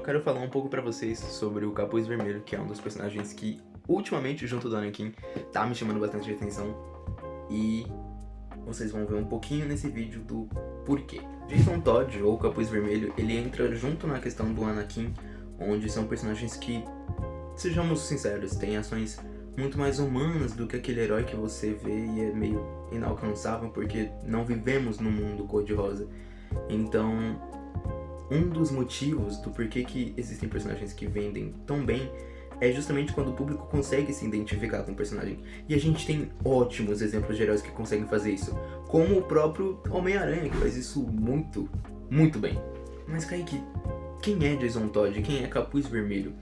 quero falar um pouco pra vocês sobre o Capuz Vermelho, que é um dos personagens que, ultimamente, junto do Anakin, tá me chamando bastante atenção. E vocês vão ver um pouquinho nesse vídeo do porquê. Jason Todd, ou Capuz Vermelho, ele entra junto na questão do Anakin, onde são personagens que, sejamos sinceros, têm ações muito mais humanas do que aquele herói que você vê e é meio inalcançável, porque não vivemos num mundo cor-de-rosa. Então, um dos motivos do porquê que existem personagens que vendem tão bem é justamente quando o público consegue se identificar com o personagem. E a gente tem ótimos exemplos de heróis que conseguem fazer isso, como o próprio Homem-Aranha, que faz isso muito, muito bem. Mas, Kaique, quem é Jason Todd? Quem é Capuz Vermelho?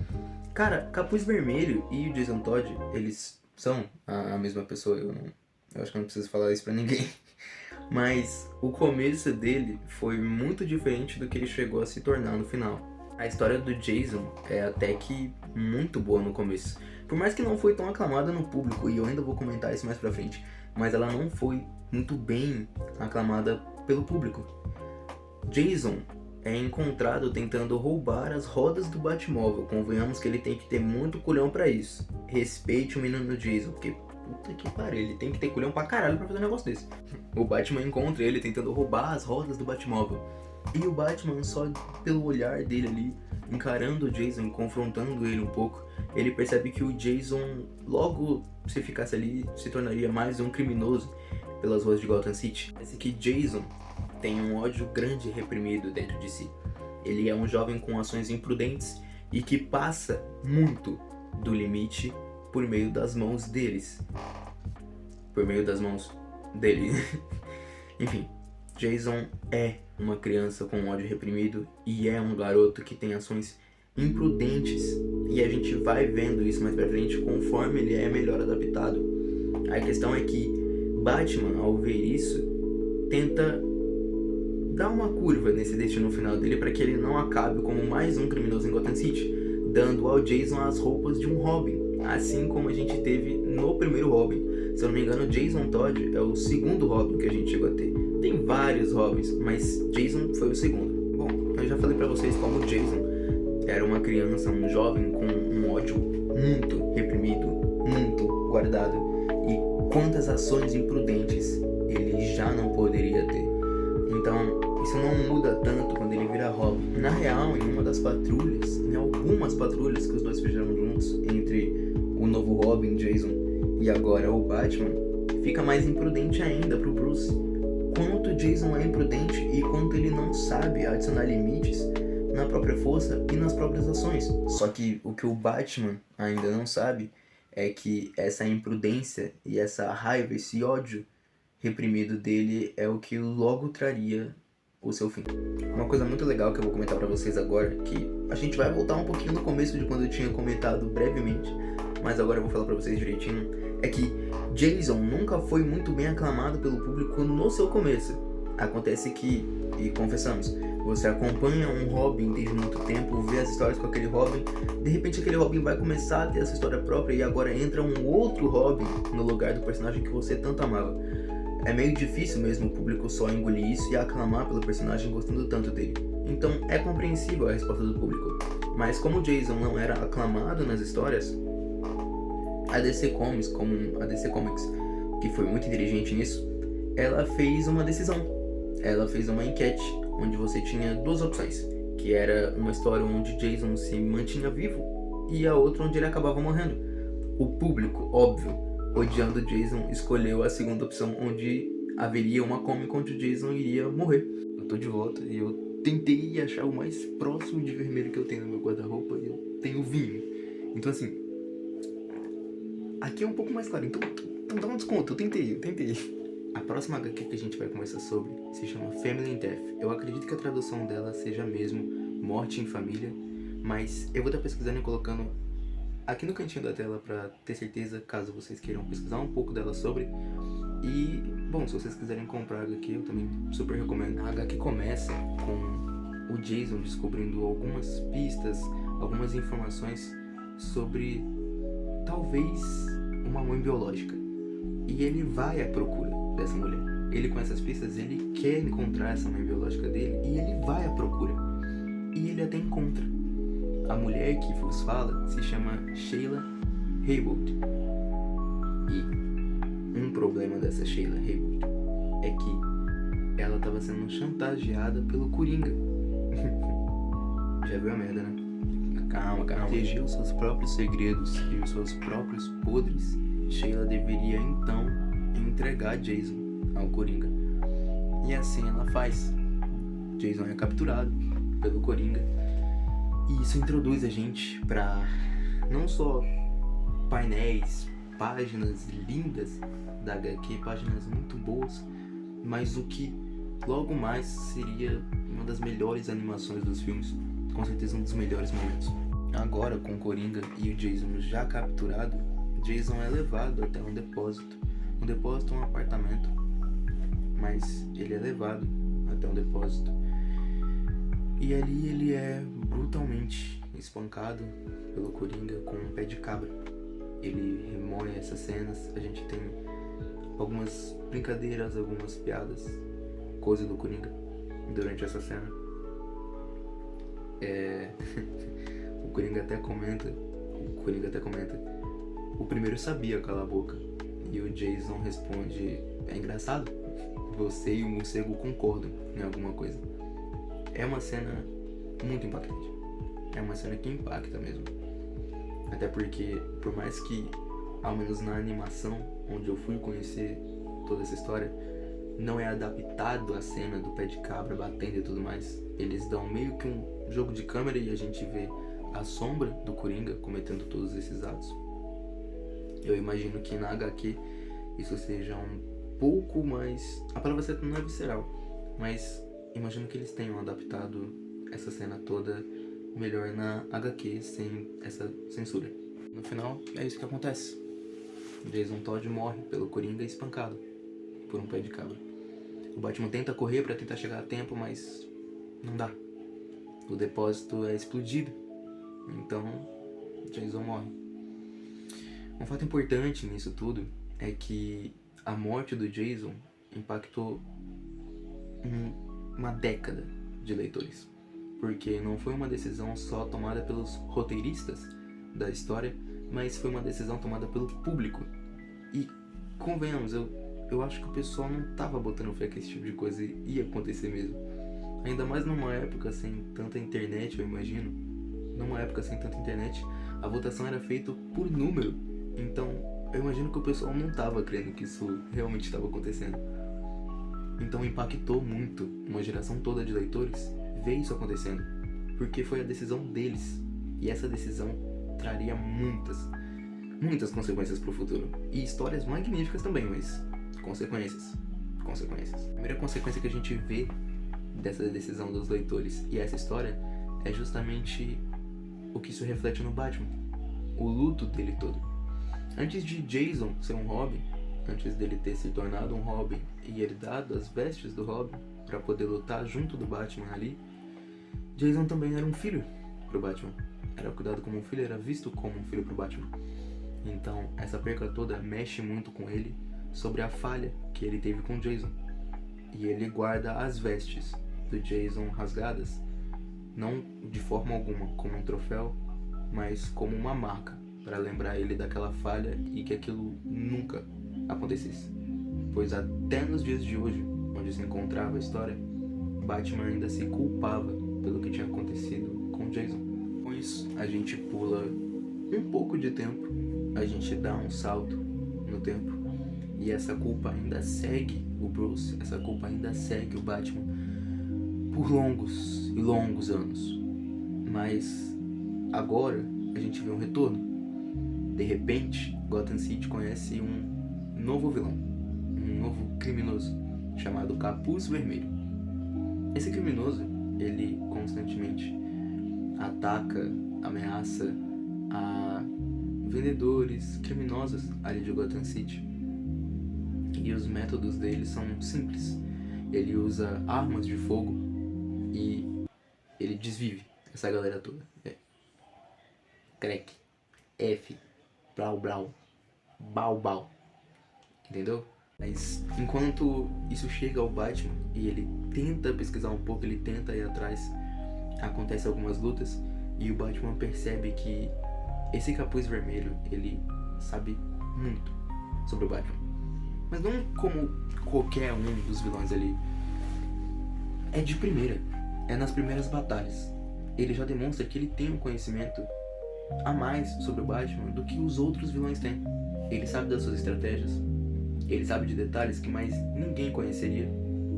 Cara, Capuz Vermelho e o Jason Todd, eles são a mesma pessoa. Eu acho que eu não preciso falar isso pra ninguém. Mas o começo dele foi muito diferente do que ele chegou a se tornar no final. A história do Jason é até que muito boa no começo. Por mais que não foi tão aclamada no público, e eu ainda vou comentar isso mais pra frente, mas ela não foi muito bem aclamada pelo público. Jason é encontrado tentando roubar as rodas do Batmóvel. Convenhamos que ele tem que ter muito culhão pra isso. Respeite o menino Jason, porque puta que pariu, ele tem que ter culhão pra caralho pra fazer um negócio desse. O Batman encontra ele tentando roubar as rodas do Batmóvel. E o Batman, só pelo olhar dele ali, encarando o Jason, confrontando ele um pouco, ele percebe que o Jason, logo se ficasse ali, se tornaria mais um criminoso pelas ruas de Gotham City. Parece que Jason tem um ódio grande e reprimido dentro de si. Ele é um jovem com ações imprudentes e que passa muito do limite por meio das mãos deles. Por meio das mãos dele. Enfim, Jason é uma criança com ódio reprimido e é um garoto que tem ações imprudentes. E a gente vai vendo isso mais pra frente conforme ele é melhor adaptado. A questão é que Batman, ao ver isso, tenta dar uma curva nesse destino final dele para que ele não acabe como mais um criminoso em Gotham City, dando ao Jason as roupas de um Robin, assim como a gente teve no primeiro Robin. Se eu não me engano, Jason Todd é o segundo Robin que a gente chegou a ter. Tem vários Robins, mas Jason foi o segundo. Bom, eu já falei pra vocês como Jason era uma criança, um jovem com um ódio muito reprimido, muito guardado, e quantas ações imprudentes ele já não poderia ter. Então, isso não muda tanto quando ele vira Robin. Na real, em uma das patrulhas, em algumas patrulhas que os dois fizeram juntos, entre o novo Robin, Jason, e agora o Batman, fica mais imprudente ainda pro Bruce. Quanto Jason é imprudente e quanto ele não sabe adicionar limites na própria força e nas próprias ações. Só que o que o Batman ainda não sabe é que essa imprudência e essa raiva, esse ódio reprimido dele é o que logo traria o seu fim. Uma coisa muito legal que eu vou comentar pra vocês agora, que a gente vai voltar um pouquinho no começo de quando eu tinha comentado brevemente, mas agora eu vou falar pra vocês direitinho, é que Jason nunca foi muito bem aclamado pelo público no seu começo. Acontece que, e confessamos, você acompanha um Robin desde muito tempo, vê as histórias com aquele Robin, de repente aquele Robin vai começar a ter essa história própria e agora entra um outro Robin no lugar do personagem que você tanto amava. É meio difícil mesmo o público só engolir isso e aclamar pelo personagem gostando tanto dele. Então é compreensível a resposta do público. Mas como Jason não era aclamado nas histórias, a DC Comics, que foi muito inteligente nisso, ela fez uma decisão. Ela fez uma enquete, onde você tinha duas opções, que era uma história onde Jason se mantinha vivo e a outra onde ele acabava morrendo. O público, óbvio, odiando Jason, escolheu a segunda opção, onde haveria uma comic onde o Jason iria morrer. Eu tô de volta e eu tentei achar o mais próximo de vermelho que eu tenho no meu guarda-roupa e eu tenho vinho. Então assim, aqui é um pouco mais claro, então dá um desconto, eu tentei. A próxima HQ que a gente vai conversar sobre se chama Family in Death. Eu acredito que a tradução dela seja mesmo Morte em Família, mas eu vou estar pesquisando e colocando aqui no cantinho da tela pra ter certeza, caso vocês queiram pesquisar um pouco dela sobre. E, bom, se vocês quiserem comprar a HQ, eu também super recomendo. A HQ começa com o Jason descobrindo algumas pistas, algumas informações sobre talvez uma mãe biológica. E ele vai à procura dessa mulher. Ele, com essas pistas, ele quer encontrar essa mãe biológica dele e ele vai à procura. E ele até encontra. A mulher que vos fala se chama Sheila Haywood. E um problema dessa Sheila Haywood é que ela estava sendo chantageada pelo Coringa. Já viu a merda, né? Calma. Proteger os seus próprios segredos e os seus próprios podres, Sheila deveria então entregar Jason ao Coringa. E assim ela faz. Jason é capturado pelo Coringa. E isso introduz a gente para não só painéis, páginas lindas da HQ, páginas muito boas, mas o que logo mais seria uma das melhores animações dos filmes, com certeza um dos melhores momentos. Agora, com o Coringa e o Jason já capturado, Jason é levado até um depósito. Um depósito é um apartamento, mas ele é levado até um depósito. E ali ele é brutalmente espancado pelo Coringa com um pé de cabra. Ele remoe essas cenas, a gente tem algumas brincadeiras, algumas piadas, coisa do Coringa durante essa cena. O Coringa até comenta, o primeiro sabia calar a boca. E o Jason responde, é engraçado, você e o morcego concordam em alguma coisa. É uma cena muito impactante. É uma cena que impacta mesmo. Até porque, por mais que, ao menos na animação, onde eu fui conhecer toda essa história, não é adaptado a cena do pé de cabra batendo e tudo mais. Eles dão meio que um jogo de câmera e a gente vê a sombra do Coringa cometendo todos esses atos. Eu imagino que na HQ isso seja um pouco mais... A palavra certa não é visceral, mas imagino que eles tenham adaptado essa cena toda melhor na HQ, sem essa censura. No final, é isso que acontece. Jason Todd morre pelo Coringa espancado por um pé de cabra. O Batman tenta correr pra tentar chegar a tempo, mas não dá. O depósito é explodido, então Jason morre. Um fato importante nisso tudo é que a morte do Jason impactou uma década de leitores. Porque não foi uma decisão só tomada pelos roteiristas da história, mas foi uma decisão tomada pelo público. E, convenhamos, eu acho que o pessoal não tava botando fé que esse tipo de coisa ia acontecer mesmo. Ainda mais numa época sem tanta internet, eu imagino. Numa época sem tanta internet, a votação era feita por número. Então, eu imagino que o pessoal não tava crendo que isso realmente estava acontecendo. Então impactou muito uma geração toda de leitores ver isso acontecendo, porque foi a decisão deles, e essa decisão traria muitas consequências pro futuro, e histórias magníficas também, mas consequências. A primeira consequência que a gente vê dessa decisão dos leitores e essa história é justamente o que isso reflete no Batman, o luto dele todo. Antes de Jason ser um Robin, antes dele ter se tornado um Robin e herdado as vestes do Robin para poder lutar junto do Batman ali, Jason também era um filho pro Batman. Era cuidado como um filho, era visto como um filho pro Batman. Então, essa perca toda mexe muito com ele sobre a falha que ele teve com Jason. E ele guarda as vestes do Jason rasgadas, não de forma alguma como um troféu, mas como uma marca para lembrar ele daquela falha e que aquilo nunca acontecesse. Pois até nos dias de hoje, onde se encontrava a história, Batman ainda se culpava pelo que tinha acontecido com Jason. Com isso, a gente pula um pouco de tempo, a gente dá um salto no tempo, e essa culpa ainda segue o Bruce, essa culpa ainda segue o Batman por longos e longos anos. Mas agora a gente vê um retorno. De repente, Gotham City conhece um novo vilão, um novo criminoso, chamado Capuz Vermelho. Esse criminoso, ele constantemente ataca, ameaça a vendedores, criminosos ali de Gotham City. E os métodos dele são simples. Ele usa armas de fogo e ele desvive essa galera toda. Crack, F, blau blau, bau bau. Entendeu? Mas enquanto isso chega ao Batman e ele tenta pesquisar um pouco, ele tenta ir atrás, acontece algumas lutas E o Batman percebe que esse capuz vermelho, ele sabe muito sobre o Batman. Mas não como qualquer um dos vilões ali. É de primeira. É nas primeiras batalhas. Ele já demonstra que ele tem um conhecimento a mais sobre o Batman do que os outros vilões têm. Ele sabe das suas estratégias. Ele sabe de detalhes que mais ninguém conheceria.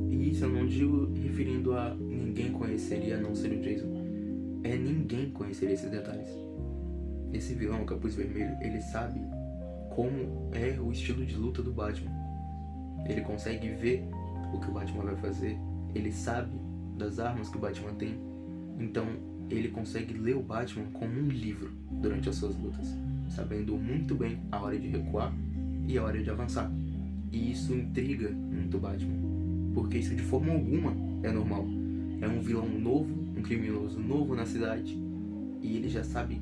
E isso eu não digo referindo a ninguém conheceria a não ser o Jason. É ninguém conheceria esses detalhes. Esse vilão, o Capuz Vermelho, ele sabe como é o estilo de luta do Batman. Ele consegue ver o que o Batman vai fazer. Ele sabe das armas que o Batman tem. Então, ele consegue ler o Batman como um livro durante as suas lutas, sabendo muito bem a hora de recuar e a hora de avançar. E isso intriga muito o Batman, porque isso de forma alguma é normal. É um vilão novo, um criminoso novo na cidade, e ele já sabe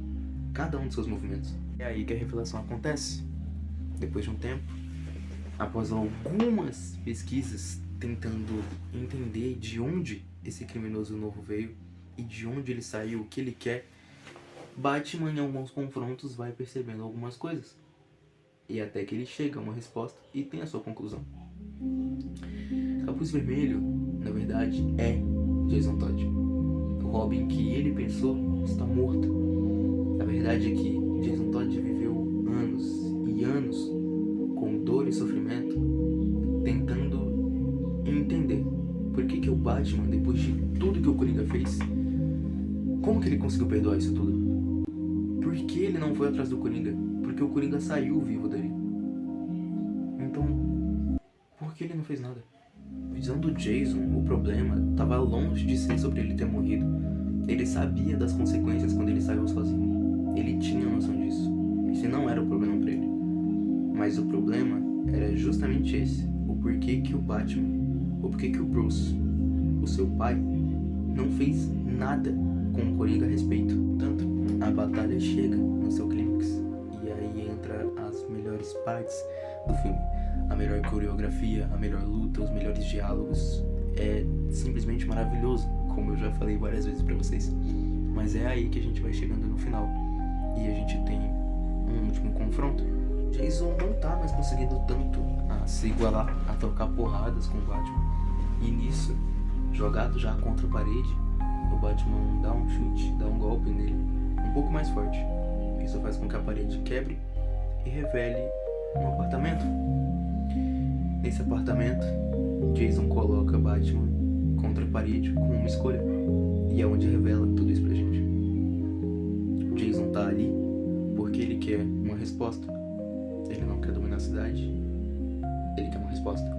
cada um dos seus movimentos. É aí que a revelação acontece. Depois de um tempo, após algumas pesquisas tentando entender de onde esse criminoso novo veio e de onde ele saiu, o que ele quer, Batman em alguns confrontos vai percebendo algumas coisas. E até que ele chega a uma resposta e tem a sua conclusão. Capuz Vermelho, na verdade, é Jason Todd. O Robin que ele pensou está morto. A verdade é que Jason Todd viveu anos e anos com dor e sofrimento, tentando entender por que o Batman, depois de tudo que o Coringa fez, como que ele conseguiu perdoar isso tudo? Por que ele não foi atrás do Coringa? Porque o Coringa saiu vivo dali. Então, por que ele não fez nada? Visão do Jason, o problema estava longe de ser sobre ele ter morrido. Ele sabia das consequências quando ele saiu sozinho. Ele tinha noção disso. Esse não era o problema para ele. Mas o problema era justamente esse. O porquê que o Batman, o porquê que o Bruce, o seu pai, não fez nada com o Coringa a respeito. Tanto, a batalha chega no seu clímax. E aí entra as melhores partes do filme. A melhor coreografia, a melhor luta, os melhores diálogos. É simplesmente maravilhoso, como eu já falei várias vezes pra vocês. Mas é aí que a gente vai chegando no final. E a gente tem um último confronto. Jason não tá mais conseguindo tanto a se igualar, a trocar porradas com o Batman. E nisso, jogado já contra a parede, o Batman dá um chute, dá um golpe nele, um pouco mais forte. Isso faz com que a parede quebre e revele um apartamento. Nesse apartamento, Jason coloca Batman contra a parede com uma escolha. E é onde revela tudo isso pra gente. Jason tá ali porque ele quer uma resposta. Ele não quer dominar a cidade, ele quer uma resposta.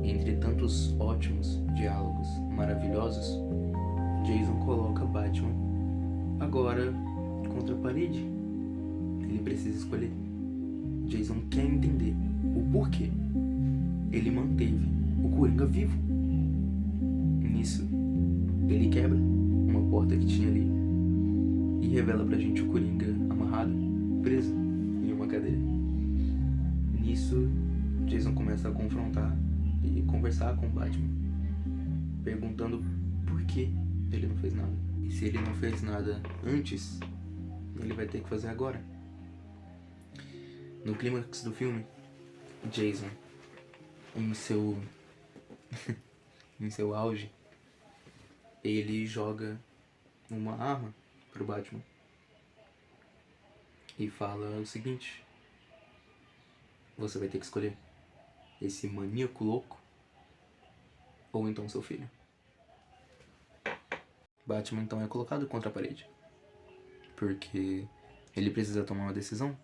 Entre tantos ótimos diálogos maravilhosos, Jason coloca Batman agora contra a parede. Ele precisa escolher. Jason quer entender o porquê ele manteve o Coringa vivo. Nisso, ele quebra uma porta que tinha ali e revela pra gente o Coringa amarrado, preso em uma cadeira. Nisso, Jason começa a confrontar e conversar com o Batman, perguntando por que ele não fez nada. E se ele não fez nada antes, ele vai ter que fazer agora. No clímax do filme, Jason, em seu em seu auge, ele joga uma arma pro Batman e fala o seguinte: você vai ter que escolher esse maníaco louco ou então seu filho. Batman então é colocado contra a parede, porque ele precisa tomar uma decisão.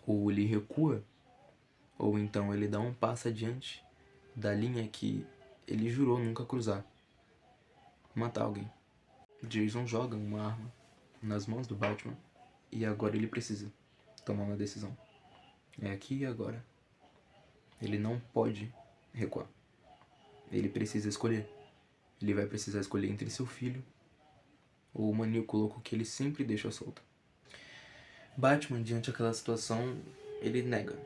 Ou ele recua, ou então ele dá um passo adiante da linha que ele jurou nunca cruzar. Matar alguém. Jason joga uma arma nas mãos do Batman e agora ele precisa tomar uma decisão. É aqui e agora. Ele não pode recuar. Ele precisa escolher. Ele vai precisar escolher entre seu filho ou o maníaco louco que ele sempre deixa solto. Batman, diante daquela situação, ele nega.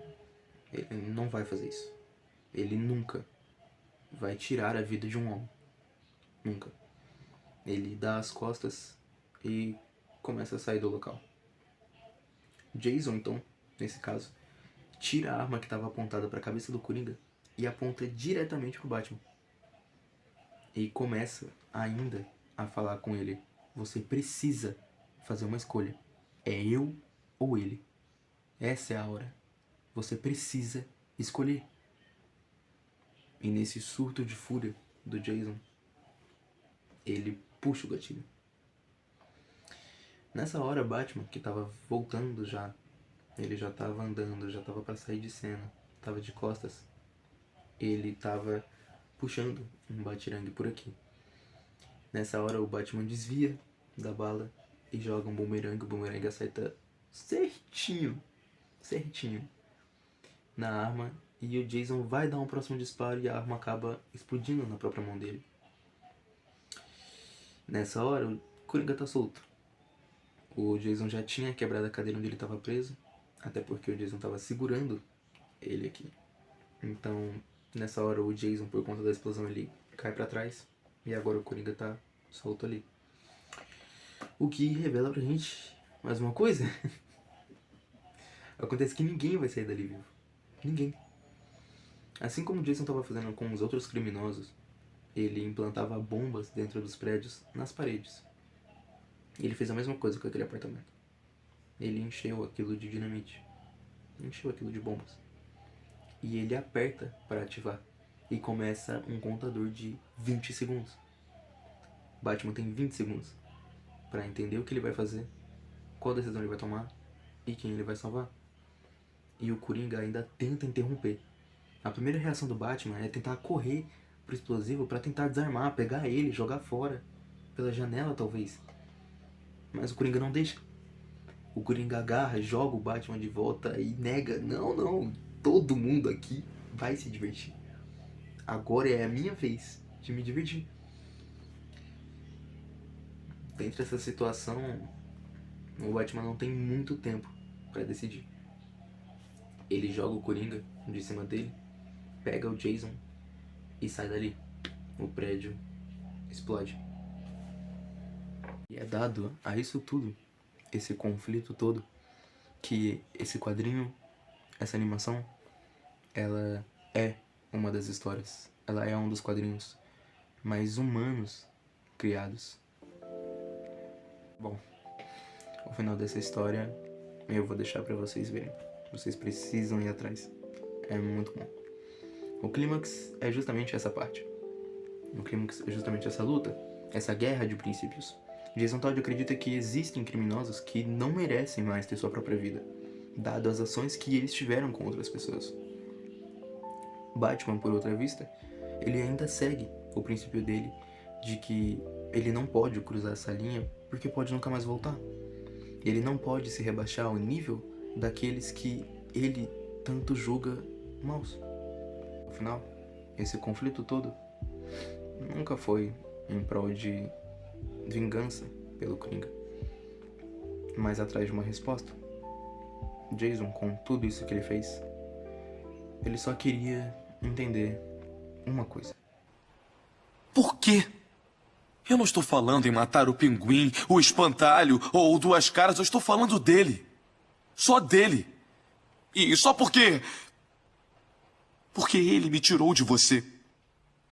Ele não vai fazer isso. Ele nunca vai tirar a vida de um homem. Nunca. Ele dá as costas e começa a sair do local. Jason, então, nesse caso, tira a arma que estava apontada para a cabeça do Coringa e aponta diretamente pro Batman. E começa ainda a falar com ele: você precisa fazer uma escolha. É eu ou ele. Essa é a hora. Você precisa escolher. E nesse surto de fúria do Jason, ele puxa o gatilho. Nessa hora, Batman, que tava voltando já, ele já tava andando, já tava pra sair de cena, tava de costas, ele tava puxando um batirangue por aqui. Nessa hora, o Batman desvia da bala e joga um bumerangue. O bumerangue acerta certinho na arma, e o Jason vai dar um próximo disparo e a arma acaba explodindo na própria mão dele. Nessa hora, o Coringa tá solto. O Jason já tinha quebrado a cadeira onde ele estava preso, até porque o Jason estava segurando ele aqui. Então, nessa hora, o Jason, por conta da explosão, ele cai pra trás, e agora o Coringa tá solto ali. O que revela pra gente mais uma coisa. Acontece que ninguém vai sair dali vivo. Ninguém. Assim como o Jason estava fazendo com os outros criminosos, ele implantava bombas dentro dos prédios, nas paredes. E ele fez a mesma coisa com aquele apartamento. Ele encheu aquilo de dinamite. Encheu aquilo de bombas. E ele aperta para ativar. E começa um contador de 20 segundos. Batman tem 20 segundos para entender o que ele vai fazer, qual decisão ele vai tomar e quem ele vai salvar. E o Coringa ainda tenta interromper. A primeira reação do Batman é tentar correr pro explosivo para tentar desarmar, pegar ele, jogar fora, pela janela talvez. Mas o Coringa não deixa. O Coringa agarra, joga o Batman de volta e nega: não, todo mundo aqui vai se divertir. Agora é a minha vez de me divertir. Dentro dessa situação, o Batman não tem muito tempo para decidir. Ele joga o Coringa de cima dele, pega o Jason e sai dali. O prédio explode. E é dado a isso tudo, esse conflito todo, que esse quadrinho, essa animação, ela é uma das histórias. Ela é um dos quadrinhos mais humanos criados. Bom, o final dessa história eu vou deixar pra vocês verem. Vocês precisam ir atrás. É muito bom. O clímax é justamente essa parte. O clímax é justamente essa luta, essa guerra de princípios. Jason Todd acredita que existem criminosos que não merecem mais ter sua própria vida, dado as ações que eles tiveram com outras pessoas. Batman, por outra vista, ele ainda segue o princípio dele de que ele não pode cruzar essa linha porque pode nunca mais voltar. Ele não pode se rebaixar ao nível daqueles que ele tanto julga maus. Afinal, esse conflito todo nunca foi em prol de vingança pelo Coringa, mas atrás de uma resposta. Jason, com tudo isso que ele fez, ele só queria entender uma coisa. Por quê? Eu não estou falando em matar o Pinguim, o Espantalho ou o Duas Caras, eu estou falando dele. Só dele. E só porque ele me tirou de você.